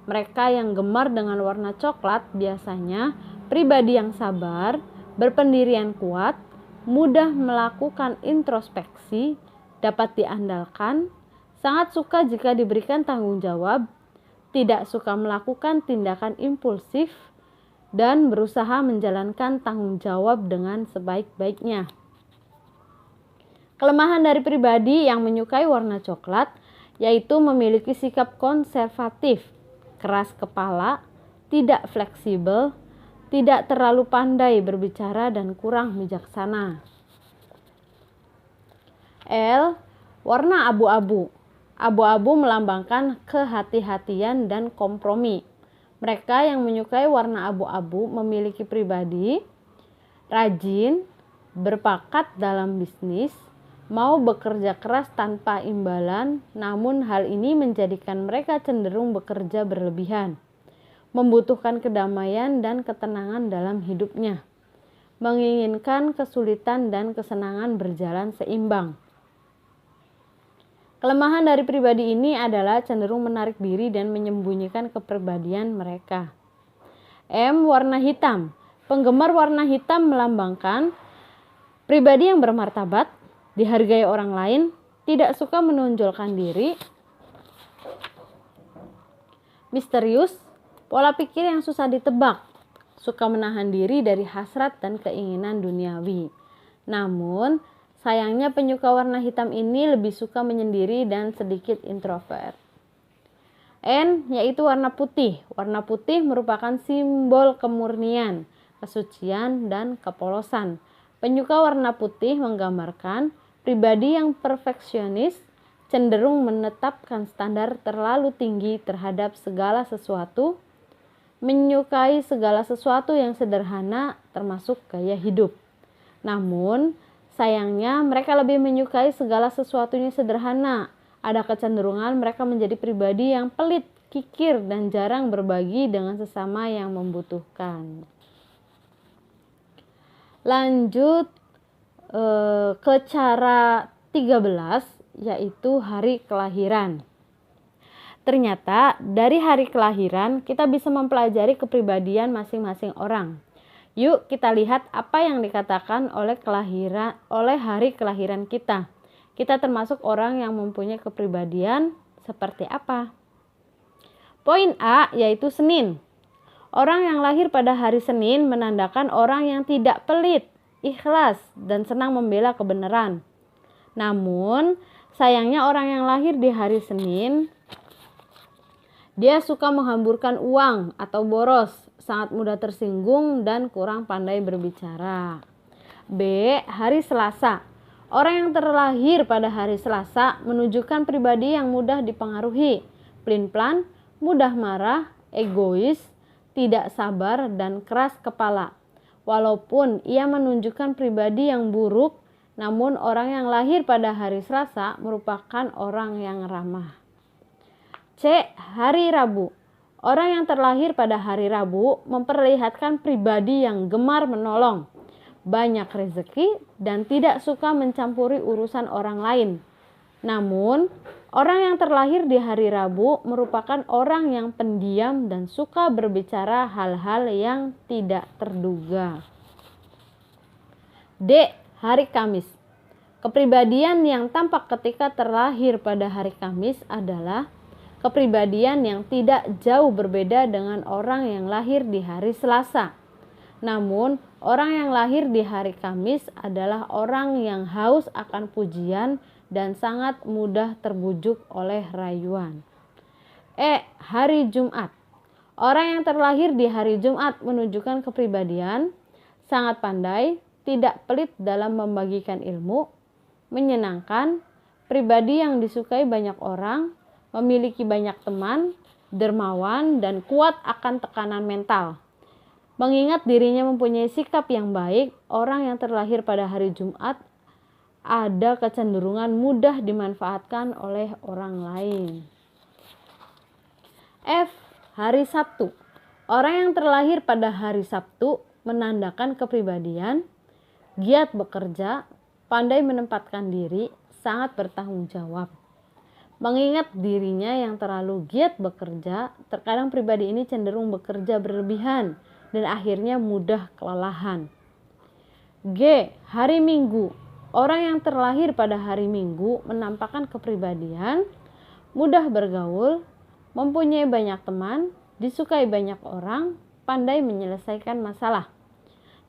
Mereka yang gemar dengan warna coklat biasanya pribadi yang sabar, berpendirian kuat, mudah melakukan introspeksi, dapat diandalkan, sangat suka jika diberikan tanggung jawab, tidak suka melakukan tindakan impulsif, dan berusaha menjalankan tanggung jawab dengan sebaik-baiknya. Kelemahan dari pribadi yang menyukai warna coklat yaitu memiliki sikap konservatif, keras kepala, tidak fleksibel, tidak terlalu pandai berbicara dan kurang bijaksana. L. Warna abu-abu. Abu-abu melambangkan kehati-hatian dan kompromi. Mereka yang menyukai warna abu-abu memiliki pribadi rajin, berbakat dalam bisnis, mau bekerja keras tanpa imbalan, namun hal ini menjadikan mereka cenderung bekerja berlebihan, membutuhkan kedamaian dan ketenangan dalam hidupnya, menginginkan kesulitan dan kesenangan berjalan seimbang. Kelemahan dari pribadi ini adalah cenderung menarik diri dan menyembunyikan kepribadian mereka. M. Warna hitam. Penggemar warna hitam melambangkan pribadi yang bermartabat, dihargai orang lain, tidak suka menonjolkan diri, misterius, pola pikir yang susah ditebak, suka menahan diri dari hasrat dan keinginan duniawi. Namun, sayangnya penyuka warna hitam ini lebih suka menyendiri dan sedikit introvert. N. Yaitu warna putih. Warna putih merupakan simbol kemurnian, kesucian, dan kepolosan. Penyuka warna putih menggambarkan pribadi yang perfeksionis, cenderung menetapkan standar terlalu tinggi terhadap segala sesuatu, menyukai segala sesuatu yang sederhana termasuk gaya hidup. Namun, sayangnya mereka lebih menyukai segala sesuatunya sederhana. Ada kecenderungan mereka menjadi pribadi yang pelit, kikir, dan jarang berbagi dengan sesama yang membutuhkan. Lanjut ke cara 13, yaitu hari kelahiran. Ternyata dari hari kelahiran kita bisa mempelajari kepribadian masing-masing orang. Yuk kita lihat apa yang dikatakan oleh hari kelahiran kita. Kita termasuk orang yang mempunyai kepribadian seperti apa? Poin A yaitu Senin. Orang yang lahir pada hari Senin menandakan orang yang tidak pelit, ikhlas, dan senang membela kebenaran. Namun, sayangnya orang yang lahir di hari Senin, dia suka menghamburkan uang atau boros, sangat mudah tersinggung, dan kurang pandai berbicara. B. Hari Selasa. Orang yang terlahir pada hari Selasa menunjukkan pribadi yang mudah dipengaruhi, pelin-pelan, mudah marah, egois, tidak sabar, dan keras kepala. Walaupun ia menunjukkan pribadi yang buruk, namun orang yang lahir pada hari Selasa merupakan orang yang ramah. C. Hari Rabu. Orang yang terlahir pada hari Rabu memperlihatkan pribadi yang gemar menolong, banyak rezeki, dan tidak suka mencampuri urusan orang lain. Namun, orang yang terlahir di hari Rabu merupakan orang yang pendiam dan suka berbicara hal-hal yang tidak terduga. D. Hari Kamis. Kepribadian yang tampak ketika terlahir pada hari Kamis adalah kepribadian yang tidak jauh berbeda dengan orang yang lahir di hari Selasa. Namun, Orang yang lahir di hari Kamis adalah orang yang haus akan pujian dan sangat mudah terbujuk oleh rayuan. Hari Jumat. Orang yang terlahir di hari Jumat menunjukkan kepribadian sangat pandai, tidak pelit dalam membagikan ilmu, menyenangkan, pribadi yang disukai banyak orang, memiliki banyak teman, dermawan, dan kuat akan tekanan mental. Mengingat dirinya mempunyai sikap yang baik, orang yang terlahir pada hari Jumat ada kecenderungan mudah dimanfaatkan oleh orang lain. Hari Sabtu. Orang yang terlahir pada hari Sabtu menandakan kepribadian, giat bekerja, pandai menempatkan diri, sangat bertanggung jawab. Mengingat dirinya yang terlalu giat bekerja, terkadang pribadi ini cenderung bekerja berlebihan dan akhirnya mudah kelelahan. Hari Minggu. Orang yang terlahir pada hari Minggu menampakkan kepribadian, mudah bergaul, mempunyai banyak teman, disukai banyak orang, pandai menyelesaikan masalah.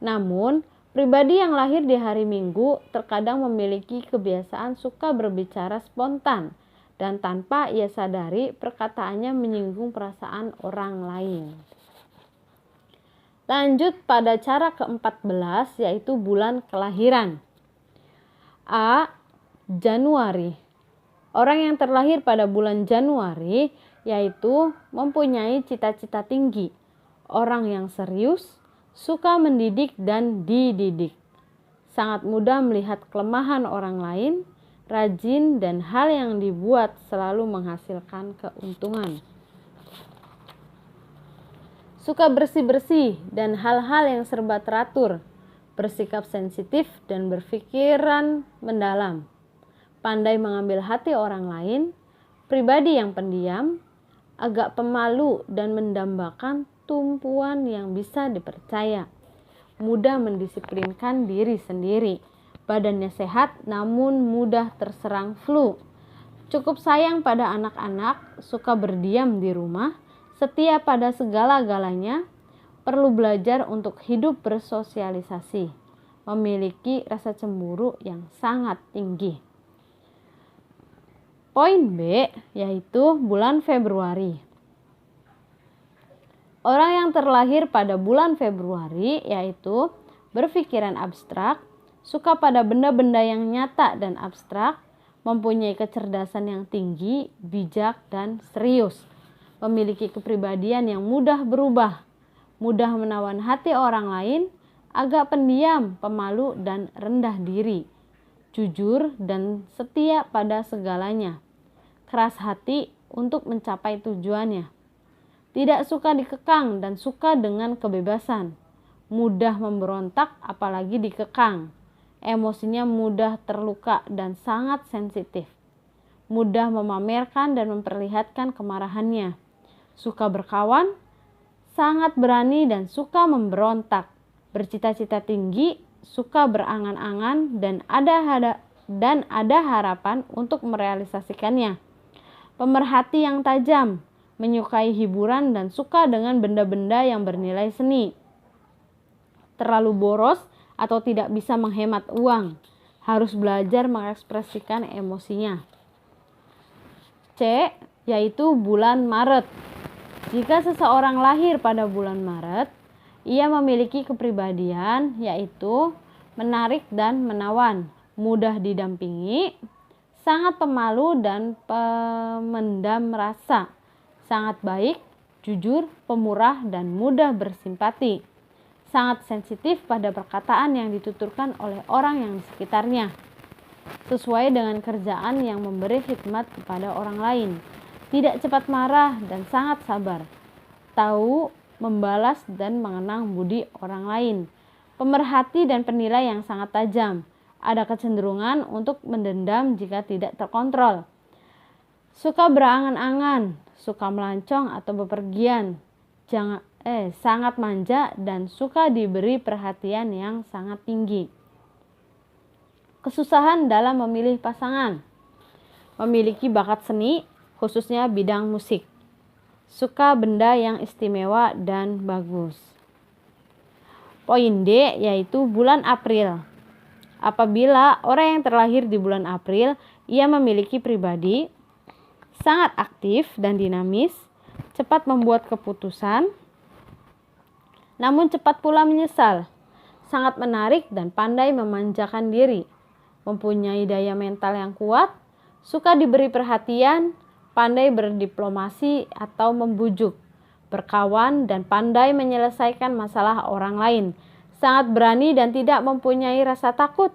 Namun, pribadi yang lahir di hari Minggu terkadang memiliki kebiasaan suka berbicara spontan dan tanpa ia sadari perkataannya menyinggung perasaan orang lain. Lanjut pada cara ke-14 yaitu bulan kelahiran. Januari. Orang yang terlahir pada bulan Januari yaitu mempunyai cita-cita tinggi, orang yang serius, suka mendidik dan dididik, sangat mudah melihat kelemahan orang lain, rajin dan hal yang dibuat selalu menghasilkan keuntungan. Suka bersih-bersih dan hal-hal yang serba teratur, bersikap sensitif dan berpikiran mendalam, pandai mengambil hati orang lain, pribadi yang pendiam, agak pemalu dan mendambakan tumpuan yang bisa dipercaya, mudah mendisiplinkan diri sendiri, badannya sehat namun mudah terserang flu, cukup sayang pada anak-anak, suka berdiam di rumah, setia pada segala-galanya, perlu belajar untuk hidup bersosialisasi, memiliki rasa cemburu yang sangat tinggi. Poin B yaitu bulan Februari. Orang yang terlahir pada bulan Februari yaitu berpikiran abstrak, suka pada benda-benda yang nyata dan abstrak, mempunyai kecerdasan yang tinggi, bijak dan serius, memiliki kepribadian yang mudah berubah, mudah menawan hati orang lain, agak pendiam, pemalu dan rendah diri, jujur dan setia pada segalanya, keras hati untuk mencapai tujuannya, tidak suka dikekang dan suka dengan kebebasan, mudah memberontak apalagi dikekang, emosinya mudah terluka dan sangat sensitif, mudah memamerkan dan memperlihatkan kemarahannya, suka berkawan, sangat berani dan suka memberontak, bercita-cita tinggi, suka berangan-angan dan ada harapan untuk merealisasikannya. Pemerhati yang tajam, menyukai hiburan dan suka dengan benda-benda yang bernilai seni. Terlalu boros atau tidak bisa menghemat uang, harus belajar mengekspresikan emosinya. Yaitu bulan Maret. Jika seseorang lahir pada bulan Maret, ia memiliki kepribadian yaitu menarik dan menawan, mudah didampingi, sangat pemalu dan pemendam rasa, sangat baik, jujur, pemurah dan mudah bersimpati, sangat sensitif pada perkataan yang dituturkan oleh orang yang di sekitarnya, sesuai dengan kerjaan yang memberi khidmat kepada orang lain, tidak cepat marah dan sangat sabar, tahu membalas dan mengenang budi orang lain, pemerhati dan penilai yang sangat tajam, ada kecenderungan untuk mendendam jika tidak terkontrol, suka berangan-angan, suka melancong atau bepergian, sangat manja dan suka diberi perhatian yang sangat tinggi. Kesusahan dalam memilih pasangan, memiliki bakat seni, khususnya bidang musik, suka benda yang istimewa dan bagus. Poin D yaitu bulan April. Apabila orang yang terlahir di bulan April, ia memiliki pribadi sangat aktif dan dinamis, cepat membuat keputusan, namun cepat pula menyesal, sangat menarik dan pandai memanjakan diri, mempunyai daya mental yang kuat, suka diberi perhatian, pandai berdiplomasi atau membujuk, berkawan dan pandai menyelesaikan masalah orang lain, sangat berani dan tidak mempunyai rasa takut,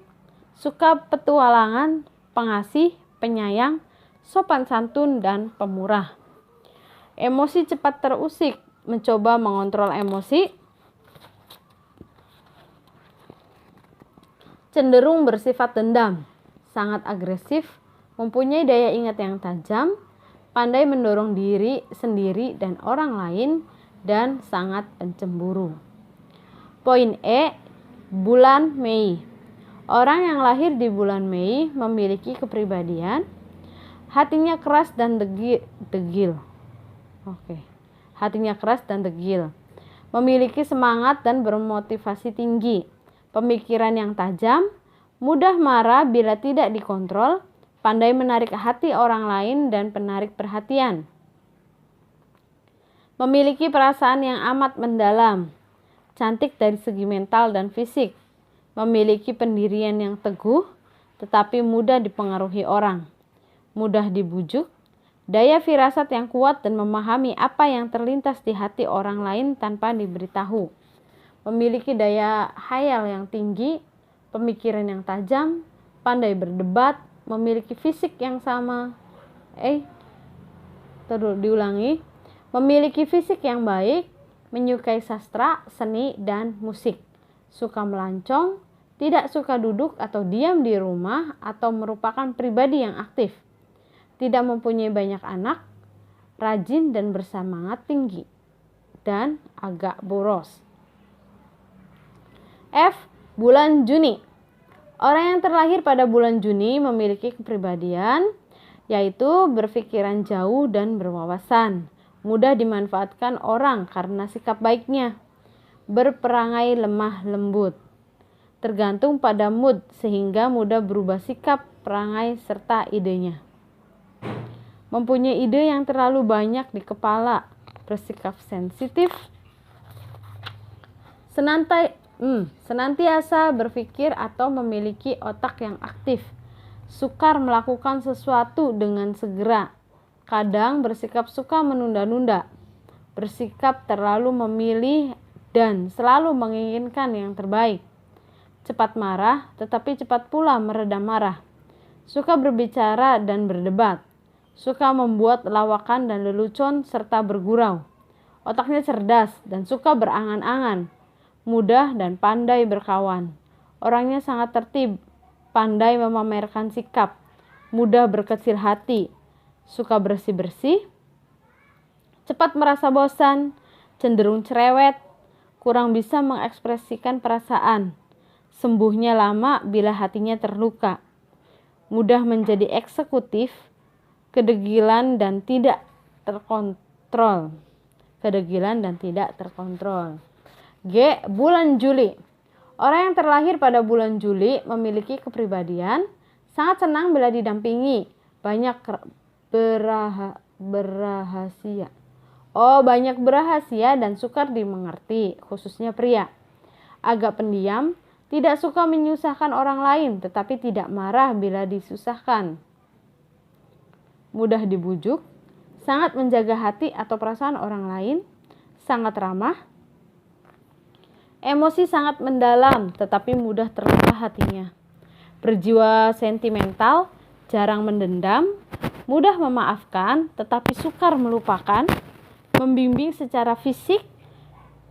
suka petualangan, pengasih, penyayang, sopan santun dan pemurah. Emosi cepat terusik, mencoba mengontrol emosi, cenderung bersifat dendam, sangat agresif, mempunyai daya ingat yang tajam, pandai mendorong diri sendiri dan orang lain, dan sangat pencemburu. Poin E, bulan Mei. Orang yang lahir di bulan Mei memiliki kepribadian, hatinya keras dan degil. Hatinya keras dan degil. Memiliki semangat dan bermotivasi tinggi. Pemikiran yang tajam, mudah marah bila tidak dikontrol, pandai menarik hati orang lain dan penarik perhatian. Memiliki perasaan yang amat mendalam, cantik dari segi mental dan fisik. Memiliki pendirian yang teguh, tetapi mudah dipengaruhi orang. Mudah dibujuk, daya firasat yang kuat dan memahami apa yang terlintas di hati orang lain tanpa diberitahu. Memiliki daya khayal yang tinggi, pemikiran yang tajam, pandai berdebat, memiliki fisik yang sama. Memiliki fisik yang baik, menyukai sastra, seni, dan musik. Suka melancong, tidak suka duduk atau diam di rumah, atau merupakan pribadi yang aktif. Tidak mempunyai banyak anak, rajin dan bersemangat tinggi, dan agak boros. F. Bulan Juni. Orang yang terlahir pada bulan Juni memiliki kepribadian, yaitu berpikiran jauh dan berwawasan, mudah dimanfaatkan orang karena sikap baiknya, berperangai lemah lembut, tergantung pada mood sehingga mudah berubah sikap, perangai, serta idenya. Mempunyai ide yang terlalu banyak di kepala, bersikap sensitif, senantiasa berpikir atau memiliki otak yang aktif, sukar melakukan sesuatu dengan segera, kadang bersikap suka menunda-nunda, bersikap terlalu memilih dan selalu menginginkan yang terbaik, cepat marah tetapi cepat pula meredam marah, suka berbicara dan berdebat, suka membuat lawakan dan lelucon serta bergurau, otaknya cerdas dan suka berangan-angan, mudah dan pandai berkawan, orangnya sangat tertib, pandai memamerkan sikap, mudah berkecil hati, suka bersih-bersih, cepat merasa bosan, cenderung cerewet, kurang bisa mengekspresikan perasaan, sembuhnya lama bila hatinya terluka, mudah menjadi eksekutif, kedegilan dan tidak terkontrol. G. Bulan Juli. Orang yang terlahir pada bulan Juli memiliki kepribadian, sangat senang bila didampingi, banyak berrahasia dan sukar dimengerti, khususnya pria. Agak pendiam, tidak suka menyusahkan orang lain, tetapi tidak marah bila disusahkan. Mudah dibujuk, sangat menjaga hati atau perasaan orang lain, sangat ramah, emosi sangat mendalam tetapi mudah terluka hatinya, berjiwa sentimental, jarang mendendam, mudah memaafkan tetapi sukar melupakan, membimbing secara fisik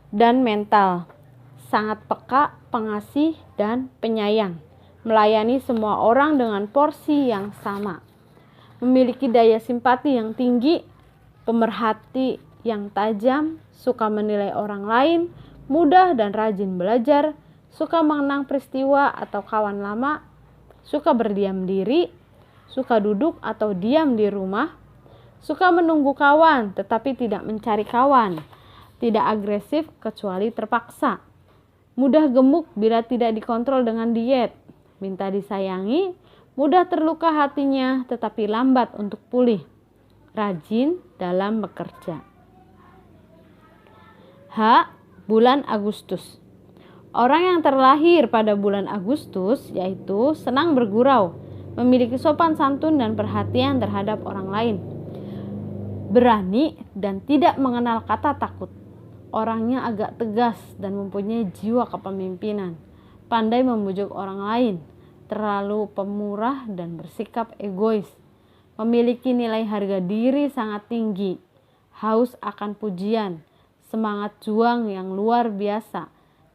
dan mental, sangat peka, pengasih, dan penyayang, melayani semua orang dengan porsi yang sama. Memiliki daya simpati yang tinggi, pemerhati yang tajam, suka menilai orang lain, mudah dan rajin belajar, suka mengenang peristiwa atau kawan lama, suka berdiam diri, suka duduk atau diam di rumah, suka menunggu kawan tetapi tidak mencari kawan, tidak agresif kecuali terpaksa, mudah gemuk bila tidak dikontrol dengan diet, minta disayangi, mudah terluka hatinya tetapi lambat untuk pulih, rajin dalam bekerja. H. Bulan Agustus. Orang yang terlahir pada bulan Agustus yaitu senang bergurau, memiliki sopan santun dan perhatian terhadap orang lain, berani dan tidak mengenal kata takut. Orangnya agak tegas dan mempunyai jiwa kepemimpinan, pandai membujuk orang lain, terlalu pemurah dan bersikap egois, memiliki nilai harga diri sangat tinggi, haus akan pujian, semangat juang yang luar biasa,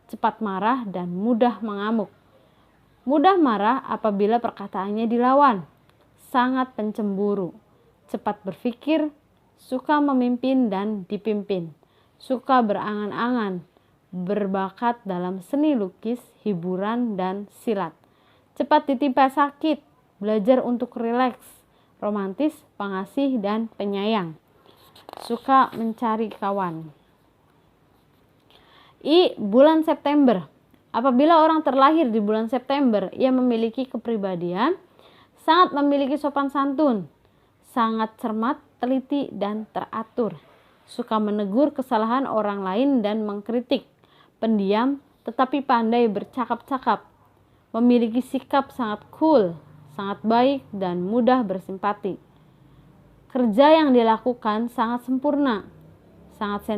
cepat marah dan mudah mengamuk. Mudah marah apabila perkataannya dilawan, sangat pencemburu, cepat berpikir, suka memimpin dan dipimpin, suka berangan-angan, berbakat dalam seni lukis, hiburan, dan silat, cepat ditimpa sakit, belajar untuk rileks, romantis, pengasih, dan penyayang, suka mencari kawan. I. Bulan September. Apabila orang terlahir di bulan September, ia memiliki kepribadian, sangat memiliki sopan santun, sangat cermat, teliti, dan teratur, suka menegur kesalahan orang lain dan mengkritik, pendiam tetapi pandai bercakap-cakap, memiliki sikap sangat cool, sangat baik, dan mudah bersimpati. Kerja yang dilakukan sangat sempurna, sangat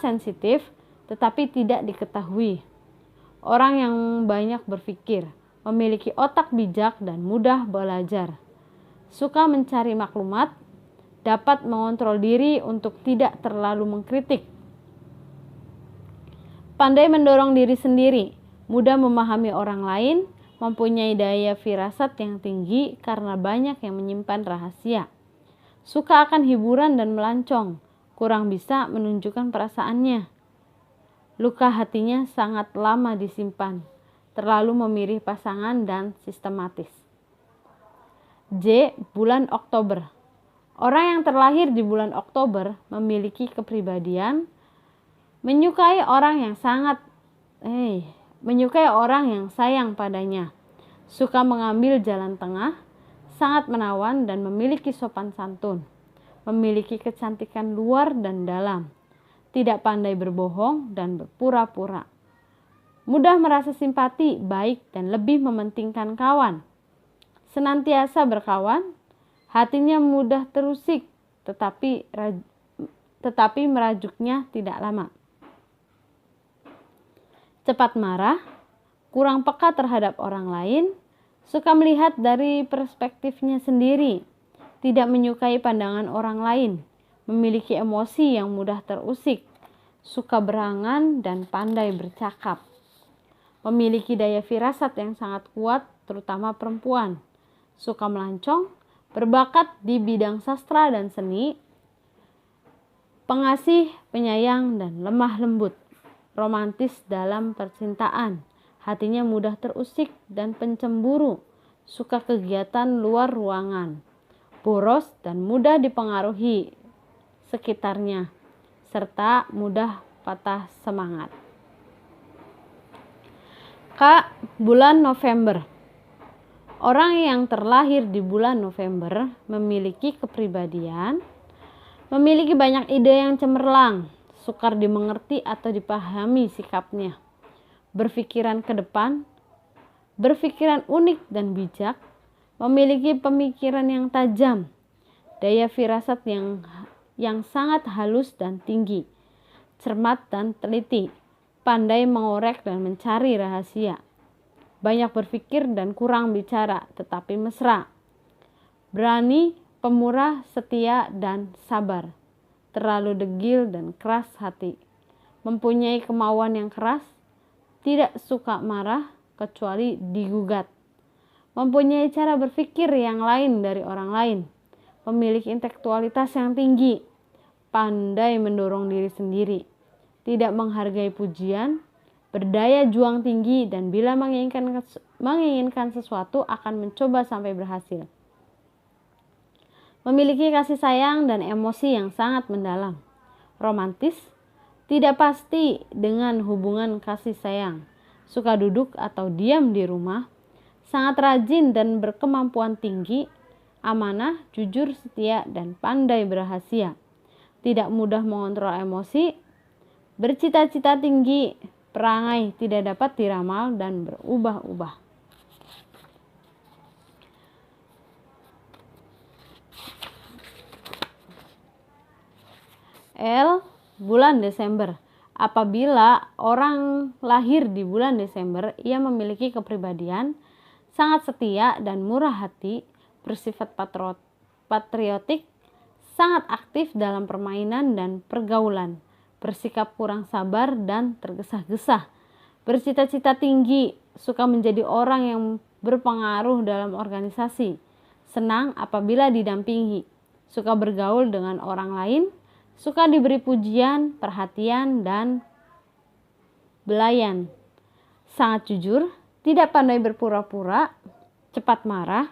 sensitif, tetapi tidak diketahui. Orang yang banyak berpikir, memiliki otak bijak dan mudah belajar, suka mencari maklumat, dapat mengontrol diri untuk tidak terlalu mengkritik, pandai mendorong diri sendiri, mudah memahami orang lain, mempunyai daya firasat yang tinggi karena banyak yang menyimpan rahasia, suka akan hiburan dan melancong, kurang bisa menunjukkan perasaannya, luka hatinya sangat lama disimpan, terlalu memilih pasangan dan sistematis. J. Bulan Oktober. Orang yang terlahir di bulan Oktober memiliki kepribadian menyukai orang yang sayang padanya, suka mengambil jalan tengah, sangat menawan dan memiliki sopan santun, memiliki kecantikan luar dan dalam, tidak pandai berbohong dan berpura-pura, mudah merasa simpati, baik, dan lebih mementingkan kawan, senantiasa berkawan, hatinya mudah terusik, tetapi merajuknya tidak lama, cepat marah, kurang peka terhadap orang lain, suka melihat dari perspektifnya sendiri, tidak menyukai pandangan orang lain, memiliki emosi yang mudah terusik, suka berangan dan pandai bercakap, memiliki daya firasat yang sangat kuat, terutama perempuan, suka melancong, berbakat di bidang sastra dan seni, pengasih, penyayang, dan lemah lembut, romantis dalam percintaan, hatinya mudah terusik dan pencemburu, suka kegiatan luar ruangan, boros dan mudah dipengaruhi sekitarnya, serta mudah patah semangat. K. Bulan November. Orang yang terlahir di bulan November memiliki kepribadian, memiliki banyak ide yang cemerlang, sukar dimengerti atau dipahami sikapnya, berpikiran ke depan, berpikiran unik dan bijak, memiliki pemikiran yang tajam, daya firasat yang sangat halus dan tinggi, cermat dan teliti, pandai mengorek dan mencari rahasia, banyak berpikir dan kurang bicara tetapi mesra, berani, pemurah, setia, dan sabar, terlalu degil dan keras hati, mempunyai kemauan yang keras, tidak suka marah kecuali digugat, mempunyai cara berpikir yang lain dari orang lain, memiliki intelektualitas yang tinggi, pandai mendorong diri sendiri, tidak menghargai pujian, berdaya juang tinggi, dan bila menginginkan sesuatu akan mencoba sampai berhasil. Memiliki kasih sayang dan emosi yang sangat mendalam, romantis, tidak pasti dengan hubungan kasih sayang, suka duduk atau diam di rumah, sangat rajin dan berkemampuan tinggi, amanah, jujur, setia, dan pandai berhasil, tidak mudah mengontrol emosi, bercita-cita tinggi, perangai tidak dapat diramal dan berubah-ubah. Bulan Desember. Apabila orang lahir di bulan Desember, ia memiliki kepribadian sangat setia dan murah hati, bersifat patriotik, sangat aktif dalam permainan dan pergaulan, bersikap kurang sabar dan tergesa-gesa, bercita-cita tinggi, suka menjadi orang yang berpengaruh dalam organisasi, senang apabila didampingi, suka bergaul dengan orang lain, suka diberi pujian, perhatian, dan belayan, sangat jujur, tidak pandai berpura-pura, cepat marah,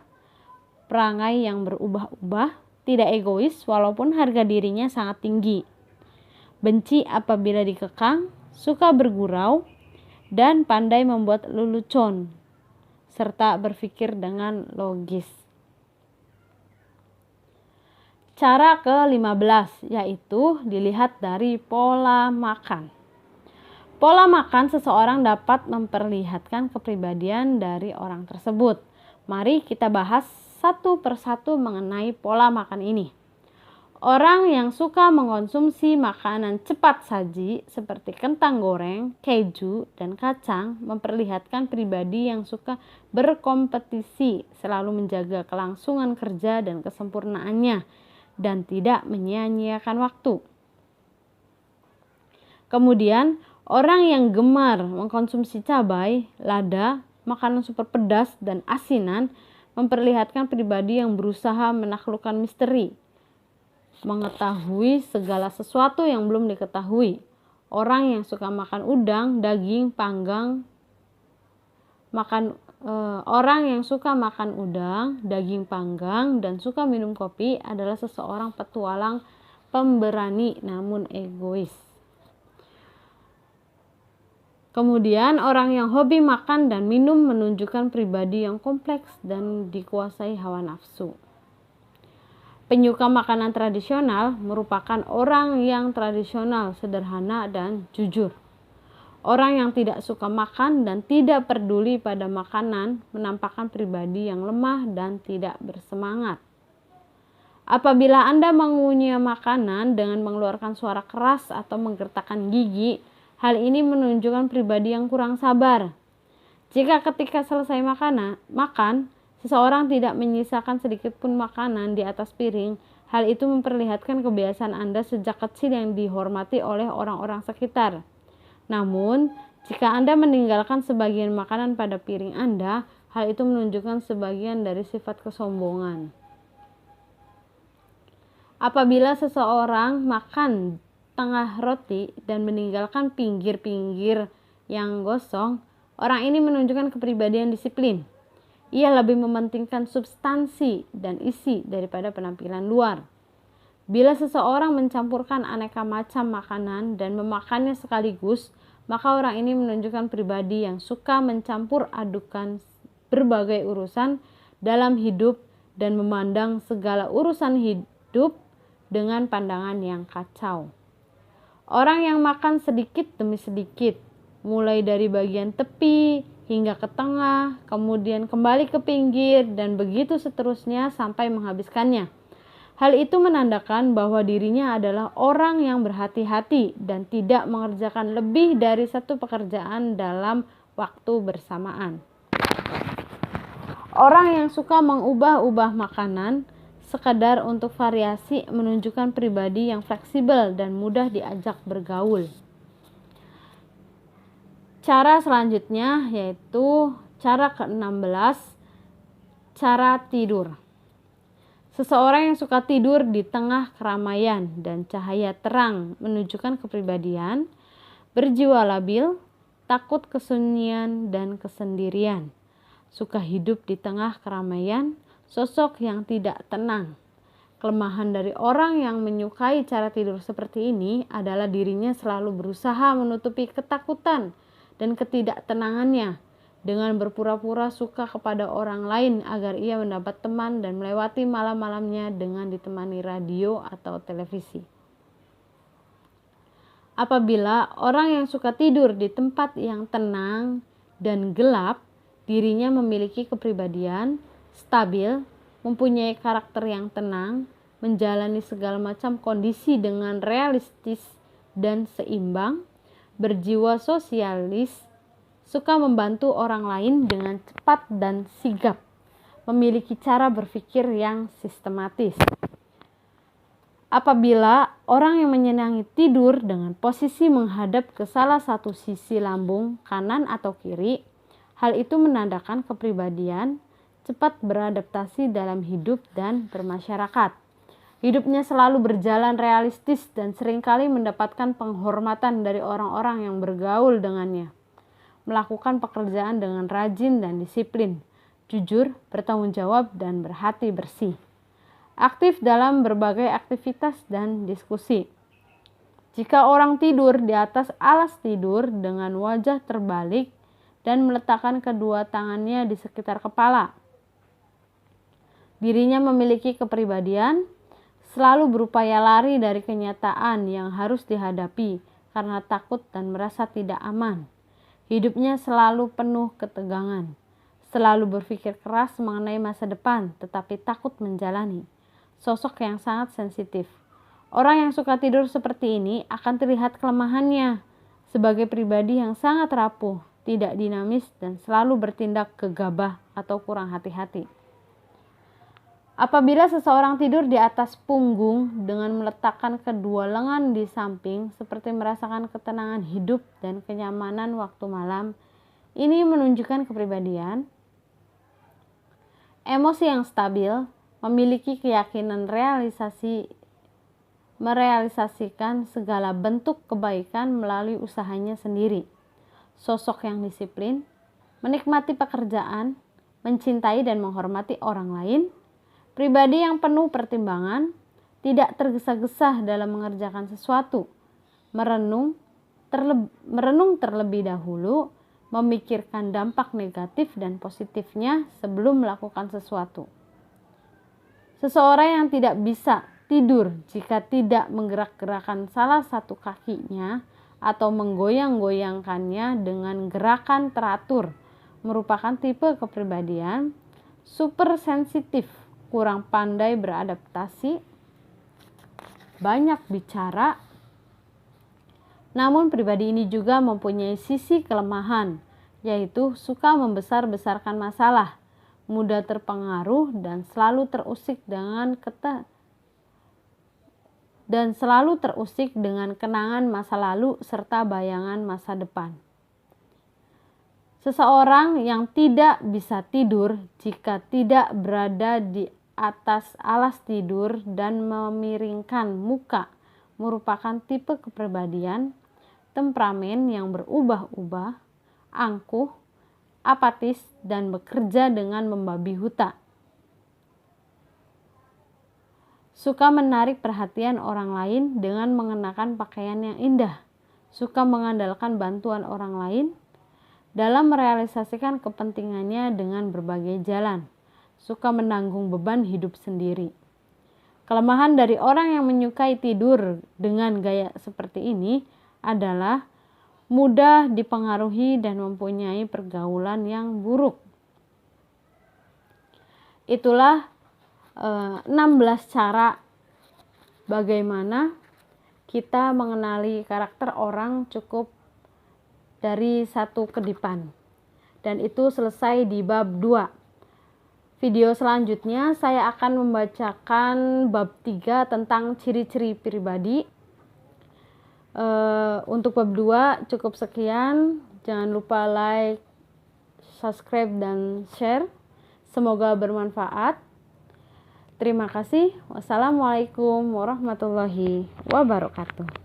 perangai yang berubah-ubah, tidak egois walaupun harga dirinya sangat tinggi, benci apabila dikekang, suka bergurau, dan pandai membuat lelucon, serta berpikir dengan logis. Cara ke-15 yaitu dilihat dari pola makan. Pola makan seseorang dapat memperlihatkan kepribadian dari orang tersebut. Mari kita bahas satu persatu mengenai pola makan ini. Orang yang suka mengkonsumsi makanan cepat saji seperti kentang goreng, keju, dan kacang memperlihatkan pribadi yang suka berkompetisi, selalu menjaga kelangsungan kerja dan kesempurnaannya, dan tidak menyia-nyiakan waktu. Kemudian, orang yang gemar mengkonsumsi cabai, lada, makanan super pedas, dan asinan memperlihatkan pribadi yang berusaha menaklukkan misteri, mengetahui segala sesuatu yang belum diketahui. Orang yang suka makan udang, daging, panggang, orang yang suka makan udang, daging panggang, dan suka minum kopi adalah seseorang petualang, pemberani, namun egois. Kemudian, orang yang hobi makan dan minum menunjukkan pribadi yang kompleks dan dikuasai hawa nafsu. Penyuka makanan tradisional merupakan orang yang tradisional, sederhana, dan jujur. Orang yang tidak suka makan dan tidak peduli pada makanan menampakkan pribadi yang lemah dan tidak bersemangat. Apabila Anda mengunyah makanan dengan mengeluarkan suara keras atau menggertakkan gigi, hal ini menunjukkan pribadi yang kurang sabar. Jika ketika selesai makan, seseorang tidak menyisakan sedikit pun makanan di atas piring, hal itu memperlihatkan kebiasaan Anda sejak kecil yang dihormati oleh orang-orang sekitar. Namun, jika Anda meninggalkan sebagian makanan pada piring Anda, hal itu menunjukkan sebagian dari sifat kesombongan. Apabila seseorang makan tengah roti dan meninggalkan pinggir-pinggir yang gosong, orang ini menunjukkan kepribadian disiplin. Ia lebih mementingkan substansi dan isi daripada penampilan luar. Bila seseorang mencampurkan aneka macam makanan dan memakannya sekaligus, maka orang ini menunjukkan pribadi yang suka mencampur adukan berbagai urusan dalam hidup dan memandang segala urusan hidup dengan pandangan yang kacau. Orang yang makan sedikit demi sedikit, mulai dari bagian tepi hingga ke tengah, kemudian kembali ke pinggir, dan begitu seterusnya sampai menghabiskannya. Hal itu menandakan bahwa dirinya adalah orang yang berhati-hati dan tidak mengerjakan lebih dari satu pekerjaan dalam waktu bersamaan. Orang yang suka mengubah-ubah makanan sekadar untuk variasi menunjukkan pribadi yang fleksibel dan mudah diajak bergaul. Cara selanjutnya yaitu cara ke-16, cara tidur. Seseorang yang suka tidur di tengah keramaian dan cahaya terang menunjukkan kepribadian, berjiwa labil, takut kesunyian dan kesendirian, suka hidup di tengah keramaian, sosok yang tidak tenang, Kelemahan dari orang yang menyukai cara tidur seperti ini adalah dirinya selalu berusaha menutupi ketakutan dan ketidaktenangannya dengan berpura-pura suka kepada orang lain agar ia mendapat teman dan melewati malam-malamnya dengan ditemani radio atau televisi. Apabila orang yang suka tidur di tempat yang tenang dan gelap, dirinya memiliki kepribadian stabil, mempunyai karakter yang tenang, menjalani segala macam kondisi dengan realistis dan seimbang, berjiwa sosialis, suka membantu orang lain dengan cepat dan sigap, memiliki cara berpikir yang sistematis. Apabila orang yang menyenangi tidur dengan posisi menghadap ke salah satu sisi lambung, kanan atau kiri, hal itu menandakan kepribadian cepat beradaptasi dalam hidup dan bermasyarakat. Hidupnya selalu berjalan realistis dan seringkali mendapatkan penghormatan dari orang-orang yang bergaul dengannya. Melakukan pekerjaan dengan rajin dan disiplin, jujur, bertanggung jawab, dan berhati bersih. Aktif dalam berbagai aktivitas dan diskusi. Jika orang tidur di atas alas tidur dengan wajah terbalik dan meletakkan kedua tangannya di sekitar kepala, dirinya memiliki kepribadian selalu berupaya lari dari kenyataan yang harus dihadapi karena takut dan merasa tidak aman. Hidupnya selalu penuh ketegangan, selalu berpikir keras mengenai masa depan tetapi takut menjalani. Sosok yang sangat sensitif. Orang yang suka tidur seperti ini akan terlihat kelemahannya sebagai pribadi yang sangat rapuh, tidak dinamis, dan selalu bertindak gegabah atau kurang hati-hati. Apabila seseorang tidur di atas punggung dengan meletakkan kedua lengan di samping seperti merasakan ketenangan hidup dan kenyamanan waktu malam, ini menunjukkan kepribadian, emosi yang stabil, memiliki keyakinan merealisasikan segala bentuk kebaikan melalui usahanya sendiri, sosok yang disiplin, menikmati pekerjaan, mencintai dan menghormati orang lain, pribadi yang penuh pertimbangan, tidak tergesa-gesa dalam mengerjakan sesuatu, merenung terlebih dahulu, memikirkan dampak negatif dan positifnya sebelum melakukan sesuatu. Seseorang yang tidak bisa tidur jika tidak menggerak-gerakkan salah satu kakinya atau menggoyang-goyangkannya dengan gerakan teratur merupakan tipe kepribadian super sensitif, kurang pandai beradaptasi, banyak bicara. Namun pribadi ini juga mempunyai sisi kelemahan, yaitu suka membesar-besarkan masalah, mudah terpengaruh dan selalu terusik dengan kenangan masa lalu serta bayangan masa depan. Seseorang yang tidak bisa tidur jika tidak berada di atas alas tidur dan memiringkan muka merupakan tipe kepribadian, temperamen yang berubah-ubah, angkuh, apatis, dan bekerja dengan membabi buta. Suka menarik perhatian orang lain dengan mengenakan pakaian yang indah, suka mengandalkan bantuan orang lain dalam merealisasikan kepentingannya dengan berbagai jalan, suka menanggung beban hidup sendiri. Kelemahan dari orang yang menyukai tidur dengan gaya seperti ini adalah mudah dipengaruhi dan mempunyai pergaulan yang buruk. Itulah 16 cara bagaimana kita mengenali karakter orang cukup dari satu kedipan. Dan itu selesai di bab 2. Video selanjutnya saya akan membacakan bab 3 tentang ciri-ciri pribadi. Untuk bab 2 cukup sekian. Jangan lupa like, subscribe, dan share. Semoga bermanfaat. Terima kasih. Wassalamualaikum warahmatullahi wabarakatuh.